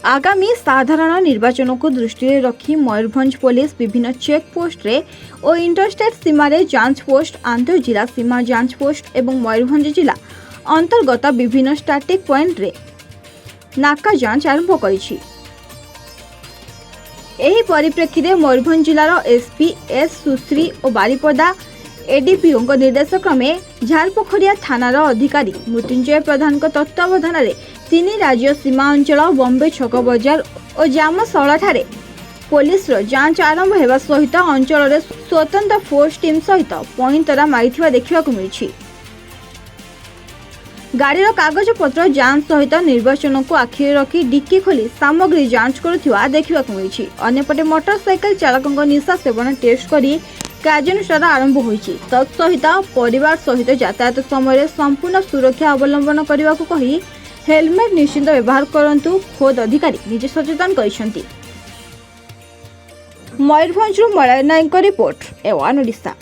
आगामी साधारण निर्वाचन को दृष्टि रखी मयूरभंज पुलिस विभिन्न चेक पोस्ट रे और इंटरस्टेट सीमा रे जांच पोस्ट आंतर जिला सीमा जांच पोस्ट एवं मयूरभंज जिला अंतर्गत विभिन्न स्टैटिक पॉइंट रे नाका जांच आरंभ करिछि। एही परिप्रेक्षी रे मयूरभंज जिलार एसपी एस सुश्री और बारिपदा एडीपीओ निर्देश क्रमे झारपोखरिया थानार अधिकारी मृत्युंजय प्रधान तत्वावधान में 3 राज्य सीमा अंचल बॉम्बे छक बजार और जामसला ठारे पुलिस जांच आरंभ होगा सहित अंचल स्वतंत्र फोर्स टीम सहित पॉइंटरा मारिथिबा देखिबाकु मिलिछि। गाड़ीर कागजपत्र जांच सहित निर्वाचन को आखिरे रखी डिक्की खोली सामग्री जांच करुथिबा देखिबाकु मिलिछि। अन्यपटे मोटरसाइकेल चालकों निशा सेवन टेस्ट करी कार्यानुष्ठान आरंभ होइछि। तत्सहित परिवार सहित यातायात समय संपूर्ण सुरक्षा अवलंबन करने को कही हेलमेट निश्चित व्यवहार करंतु खोद अधिकारी निजे सचेतन करिसेंति। मयूरभंज मलय नायक रिपोर्ट एवान ओडिशा।